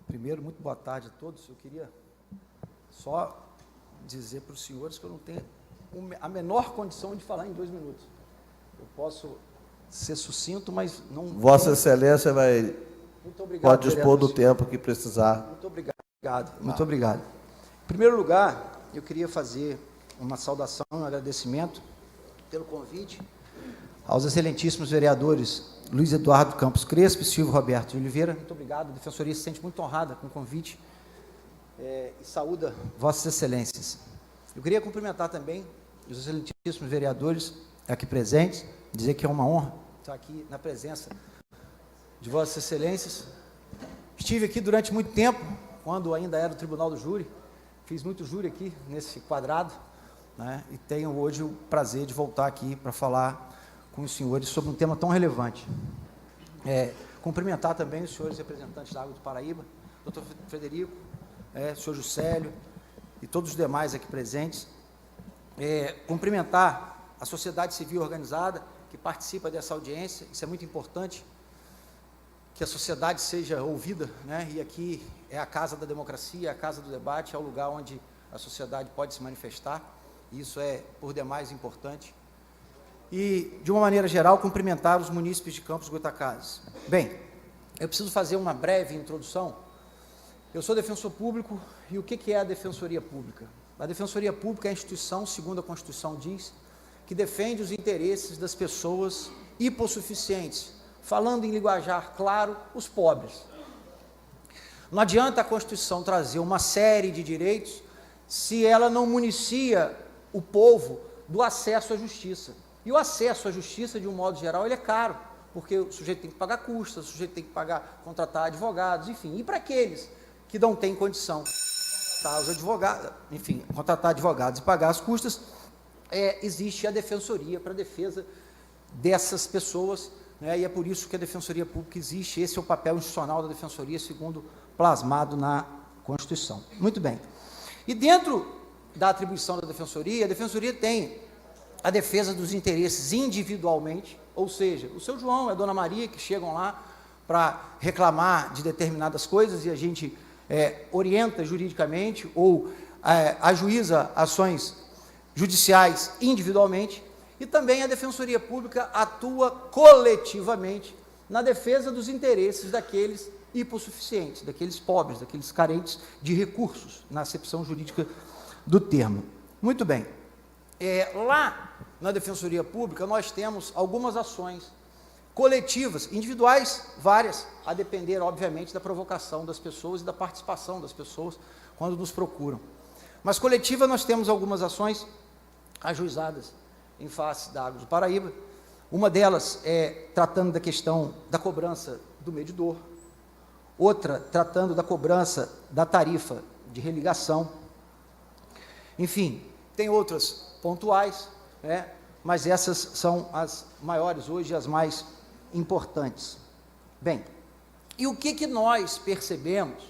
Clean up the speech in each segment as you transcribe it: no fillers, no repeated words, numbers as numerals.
Primeiro, muito boa tarde a todos. Eu queria só dizer para os senhores que eu não tenho a menor condição de falar em 2 minutos. Eu posso ser sucinto, mas não... Vossa Excelência vai... Muito obrigado, pode dispor do tempo que precisar. Muito obrigado, muito obrigado. Em primeiro lugar, eu queria fazer uma saudação, um agradecimento pelo convite aos excelentíssimos vereadores Luiz Eduardo Campos Crespo e Silvio Roberto de Oliveira. Muito obrigado, a Defensoria se sente muito honrada com o convite e saúda Vossas Excelências. Eu queria cumprimentar também os excelentíssimos vereadores aqui presentes, dizer que é uma honra estar aqui na presença de Vossas Excelências. Estive aqui durante muito tempo, quando ainda era o Tribunal do Júri, fiz muito júri aqui nesse quadrado, né, e tenho hoje o prazer de voltar aqui para falar com os senhores sobre um tema tão relevante. Cumprimentar também os senhores representantes da Água do Paraíba, doutor Frederico, senhor Juscelio e todos os demais aqui presentes. Cumprimentar a sociedade civil organizada que participa dessa audiência, isso é muito importante, que a sociedade seja ouvida, né? E aqui é a casa da democracia, a casa do debate, é o lugar onde a sociedade pode se manifestar, e isso é, por demais, importante. E, de uma maneira geral, cumprimentar os munícipes de Campos Goytacazes. Bem, eu preciso fazer uma breve introdução. Eu sou defensor público, e o que é a Defensoria Pública? A Defensoria Pública é a instituição, segundo a Constituição diz, que defende os interesses das pessoas hipossuficientes, falando em linguajar claro, os pobres. Não adianta a Constituição trazer uma série de direitos se ela não municia o povo do acesso à justiça. E o acesso à justiça, de um modo geral, ele é caro, porque o sujeito tem que pagar custas, o sujeito tem que contratar advogados, enfim. E para aqueles que não têm condição de contratar advogados e pagar as custas, existe a Defensoria para a defesa dessas pessoas, né, e é por isso que a Defensoria Pública existe. Esse é o papel institucional da Defensoria, segundo plasmado na Constituição. Muito bem. E dentro da atribuição da Defensoria, a Defensoria tem a defesa dos interesses individualmente, ou seja, o seu João e a dona Maria que chegam lá para reclamar de determinadas coisas e a gente orienta juridicamente ou ajuiza ações judiciais individualmente. E também a Defensoria Pública atua coletivamente na defesa dos interesses daqueles hipossuficientes, daqueles pobres, daqueles carentes de recursos, na acepção jurídica do termo. Muito bem. Lá na Defensoria Pública nós temos algumas ações coletivas, individuais, várias, a depender, obviamente, da provocação das pessoas e da participação das pessoas quando nos procuram. Mas coletiva nós temos algumas ações ajuizadas em face da Água do Paraíba. Uma delas é tratando da questão da cobrança do medidor, outra tratando da cobrança da tarifa de religação. Enfim, tem outras pontuais, mas essas são as maiores hoje, as mais importantes. Bem, e o que nós percebemos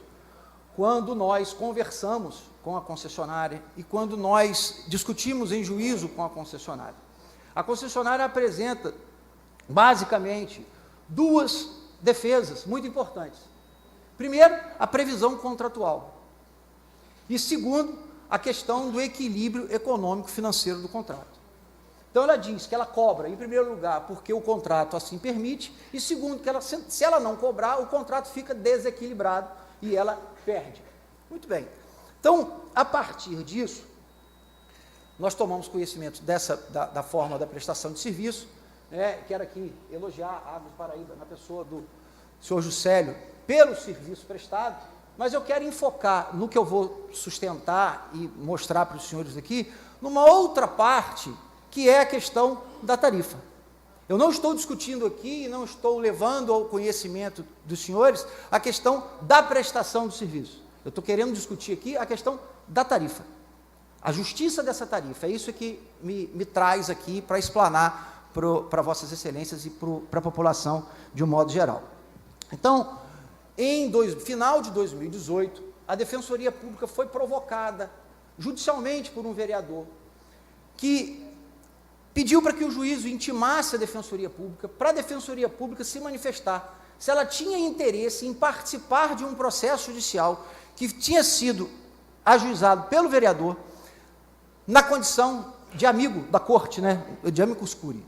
quando nós conversamos com a concessionária e quando nós discutimos em juízo com a concessionária? A concessionária apresenta, basicamente, 2 defesas muito importantes. Primeiro, a previsão contratual. E segundo, a questão do equilíbrio econômico-financeiro do contrato. Então, ela diz que ela cobra, em primeiro lugar, porque o contrato assim permite, e segundo, que se ela não cobrar, o contrato fica desequilibrado e ela perde. Muito bem. Então, a partir disso, nós tomamos conhecimento da forma da prestação de serviço. Quero aqui elogiar a Água do Paraíba, na pessoa do senhor Juscelio, pelo serviço prestado, mas eu quero enfocar no que eu vou sustentar e mostrar para os senhores aqui, numa outra parte, que é a questão da tarifa. Eu não estou discutindo aqui e não estou levando ao conhecimento dos senhores a questão da prestação do serviço. Eu estou querendo discutir aqui a questão da tarifa. A justiça dessa tarifa, é isso que me traz aqui para explanar para Vossas Excelências e para a população de um modo geral. Então, final de 2018, a Defensoria Pública foi provocada judicialmente por um vereador que pediu para que o juízo intimasse a Defensoria Pública, para a Defensoria Pública se manifestar se ela tinha interesse em participar de um processo judicial que tinha sido ajuizado pelo vereador na condição de amigo da corte, né, de amicus curiae.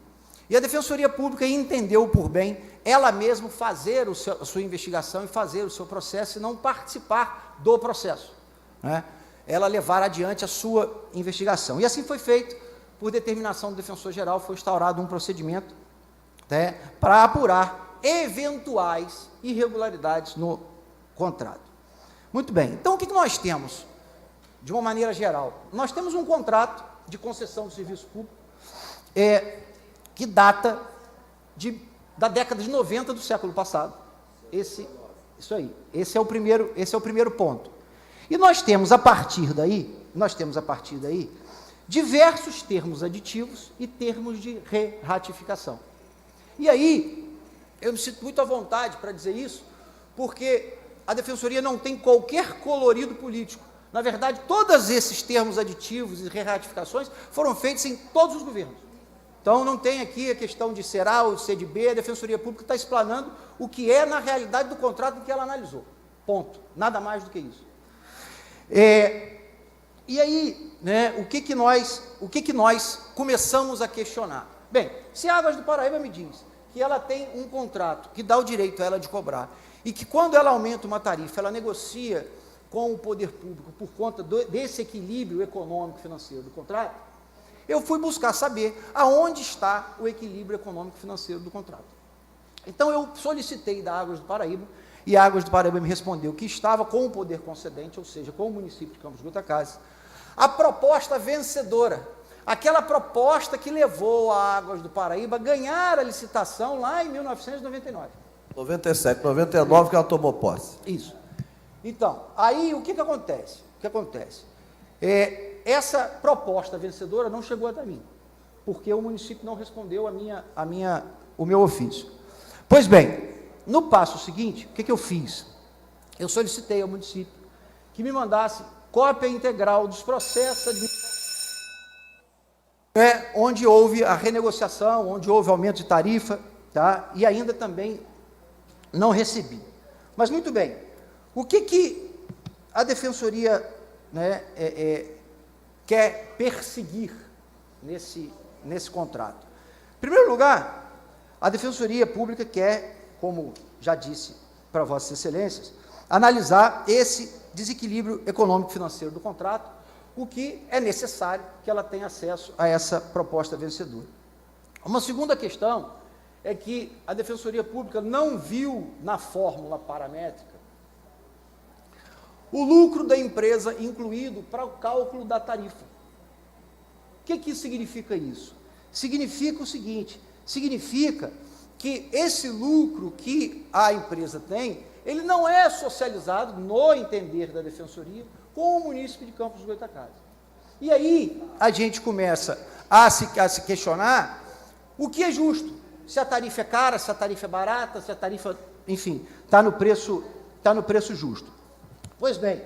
E a Defensoria Pública entendeu por bem ela mesma fazer a sua investigação e fazer o seu processo e não participar do processo, né? Ela levar adiante a sua investigação. E assim foi feito, por determinação do defensor-geral, foi instaurado um procedimento, né, para apurar eventuais irregularidades no contrato. Muito bem, então o que nós temos, de uma maneira geral? Nós temos um contrato de concessão de serviço público, que data da década de 90 do século passado. Esse é o primeiro ponto. E nós temos a partir daí, diversos termos aditivos e termos de re-ratificação. E aí, eu me sinto muito à vontade para dizer isso, porque a Defensoria não tem qualquer colorido político. Na verdade, todos esses termos aditivos e re-ratificações foram feitos em todos os governos. Então, não tem aqui a questão de ser A ou de ser de B, a Defensoria Pública está explanando o que é, na realidade, do contrato que ela analisou. Ponto. Nada mais do que isso. E aí, né, o que nós começamos a questionar? Bem, se a Águas do Paraíba me diz que ela tem um contrato que dá o direito a ela de cobrar, e que quando ela aumenta uma tarifa, ela negocia com o poder público por conta desse equilíbrio econômico-financeiro do contrato, eu fui buscar saber aonde está o equilíbrio econômico-financeiro do contrato. Então, eu solicitei da Águas do Paraíba, e a Águas do Paraíba me respondeu que estava com o poder concedente, ou seja, com o município de Campos Goytacazes, a proposta vencedora, aquela proposta que levou a Águas do Paraíba a ganhar a licitação lá em 1999. 97, 99 que ela tomou posse. Isso. Então, aí o que acontece? Essa proposta vencedora não chegou até mim, porque o município não respondeu o meu ofício. Pois bem, no passo seguinte, o que eu fiz? Eu solicitei ao município que me mandasse cópia integral dos processos administrativos, onde houve a renegociação, onde houve aumento de tarifa, tá? E ainda também não recebi. Mas, muito bem, o que a Defensoria, né, quer perseguir nesse contrato? Em primeiro lugar, a Defensoria Pública quer, como já disse para Vossas Excelências, analisar esse desequilíbrio econômico-financeiro do contrato, o que é necessário que ela tenha acesso a essa proposta vencedora. Uma segunda questão é que a Defensoria Pública não viu na fórmula paramétrica o lucro da empresa incluído para o cálculo da tarifa. O que significa isso? Significa o seguinte, significa que esse lucro que a empresa tem, ele não é socializado, no entender da Defensoria, com o município de Campos Goytacazes. E aí a gente começa a se questionar o que é justo, se a tarifa é cara, se a tarifa é barata, se a tarifa, enfim, está no preço justo. Pois bem,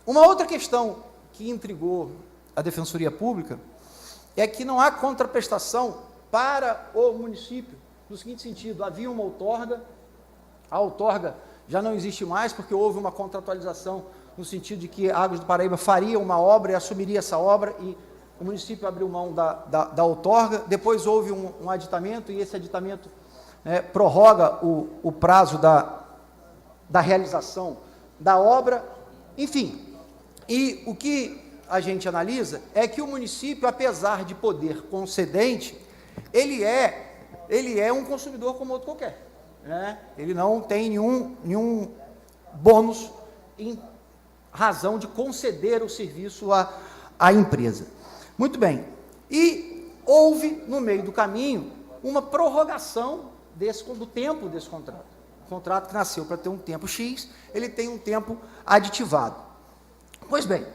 uma outra questão que intrigou a Defensoria Pública é que não há contraprestação para o município, no seguinte sentido: havia uma outorga, a outorga já não existe mais, porque houve uma contratualização no sentido de que a Águas do Paraíba faria uma obra e assumiria essa obra, e o município abriu mão da outorga. Depois houve um aditamento, e esse aditamento prorroga o prazo da realização da obra, enfim. E o que a gente analisa é que o município, apesar de poder concedente, ele é um consumidor como outro qualquer, né? Ele não tem nenhum bônus em razão de conceder o serviço à empresa. Muito bem, e houve, no meio do caminho, uma prorrogação do tempo desse contrato. O contrato que nasceu para ter um tempo X, ele tem um tempo aditivado. Pois bem,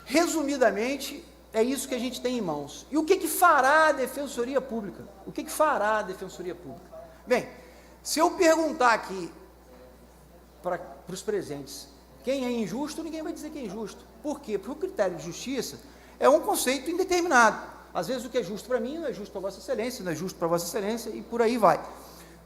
resumidamente, é isso que a gente tem em mãos. E o que fará a Defensoria Pública? O que fará a Defensoria Pública? Bem, se eu perguntar aqui para os presentes quem é injusto, ninguém vai dizer que é injusto. Por quê? Porque o critério de justiça é um conceito indeterminado. Às vezes o que é justo para mim não é justo para Vossa Excelência, não é justo para Vossa Excelência, e por aí vai.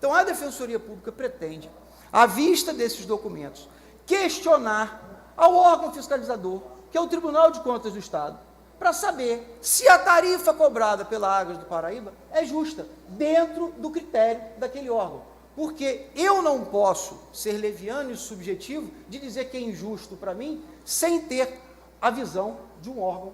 Então, a Defensoria Pública pretende, à vista desses documentos, questionar ao órgão fiscalizador, que é o Tribunal de Contas do Estado, para saber se a tarifa cobrada pela Águas do Paraíba é justa, dentro do critério daquele órgão. Porque eu não posso ser leviano e subjetivo de dizer que é injusto para mim, sem ter a visão de um órgão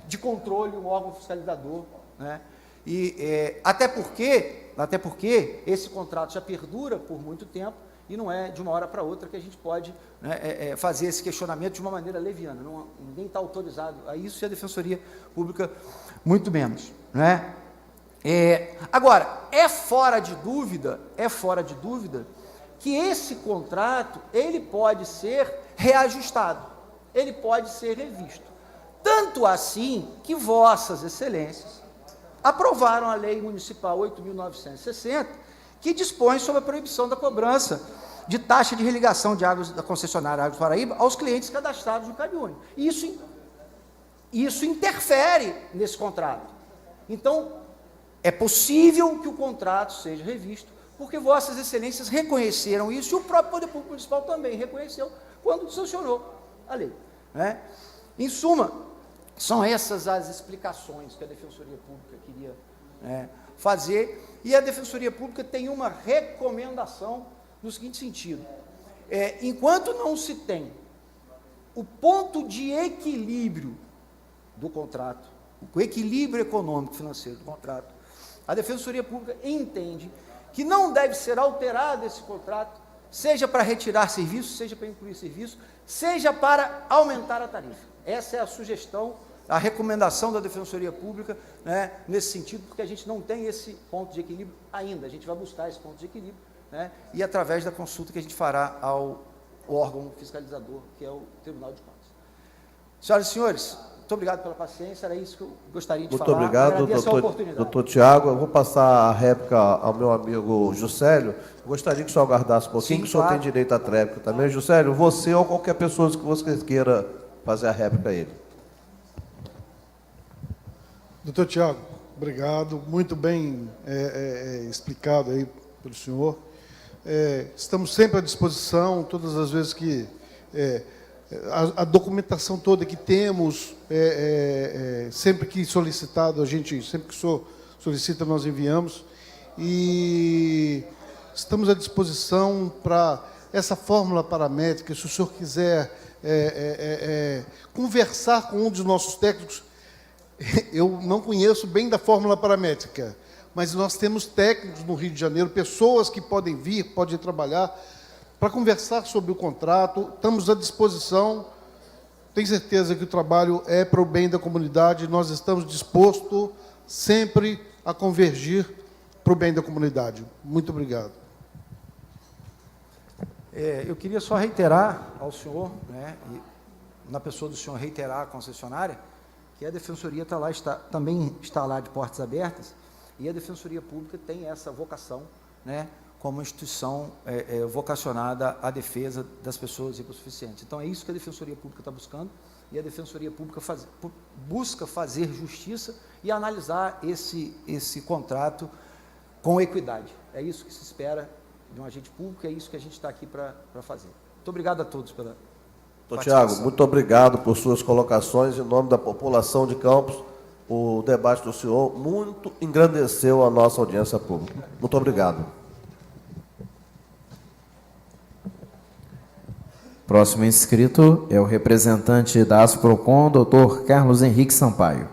de controle, um órgão fiscalizador, né? E até porque esse contrato já perdura por muito tempo e não é de uma hora para outra que a gente pode, né, fazer esse questionamento de uma maneira leviana. Ninguém está autorizado a isso, e a Defensoria Pública muito menos, né? Agora, é fora de dúvida que esse contrato ele pode ser reajustado, ele pode ser revisto. Tanto assim que Vossas Excelências aprovaram a Lei Municipal 8.960, que dispõe sobre a proibição da cobrança de taxa de religação de águas da concessionária Águas do Paraíba aos clientes cadastrados no CadÚnico. Isso interfere nesse contrato. Então, é possível que o contrato seja revisto, porque Vossas Excelências reconheceram isso, e o próprio Poder Público Municipal também reconheceu quando sancionou a lei, né? Em suma, são essas as explicações que a Defensoria Pública queria, né, fazer, e a Defensoria Pública tem uma recomendação no seguinte sentido: enquanto não se tem o ponto de equilíbrio do contrato, o equilíbrio econômico financeiro do contrato, a Defensoria Pública entende que não deve ser alterado esse contrato, seja para retirar serviço, seja para incluir serviço, seja para aumentar a tarifa. Essa é a sugestão, a recomendação da Defensoria Pública, né, nesse sentido, porque a gente não tem esse ponto de equilíbrio ainda. A gente vai buscar esse ponto de equilíbrio, né, e através da consulta que a gente fará ao órgão fiscalizador, que é o Tribunal de Contas. Senhoras e senhores, muito obrigado pela paciência, era isso que eu gostaria de falar. Muito obrigado, doutor Tiago. Eu vou passar a réplica ao meu amigo Juscelio. Gostaria que o senhor aguardasse um pouquinho, que o senhor tem direito à tréplica também. Juscelio, você ou qualquer pessoa que você queira fazer a réplica a ele. Doutor Tiago, obrigado, muito bem explicado aí pelo senhor. Estamos sempre à disposição, todas as vezes que a documentação toda que temos, sempre que solicitado, sempre que o senhor solicita, nós enviamos, e estamos à disposição para essa fórmula paramétrica. Se o senhor quiser conversar com um dos nossos técnicos, eu não conheço bem da fórmula paramétrica, mas nós temos técnicos no Rio de Janeiro, pessoas que podem vir, podem trabalhar, para conversar sobre o contrato. Estamos à disposição. Tenho certeza que o trabalho é para o bem da comunidade. Nós estamos dispostos sempre a convergir para o bem da comunidade. Muito obrigado. Eu queria só reiterar ao senhor, né, e na pessoa do senhor reiterar à concessionária, que a Defensoria também está lá de portas abertas, e a Defensoria Pública tem essa vocação, né, como instituição vocacionada à defesa das pessoas hipossuficientes. Então, é isso que a Defensoria Pública está buscando, e a Defensoria Pública busca fazer justiça e analisar esse contrato com equidade. É isso que se espera de um agente público, é isso que a gente está aqui para fazer. Muito obrigado a todos pela Doutor Tiago, muito obrigado por suas colocações. Em nome da população de Campos, o debate do senhor muito engrandeceu a nossa audiência pública. Muito obrigado. Próximo inscrito é o representante da ASPROCON, doutor Carlos Henrique Sampaio.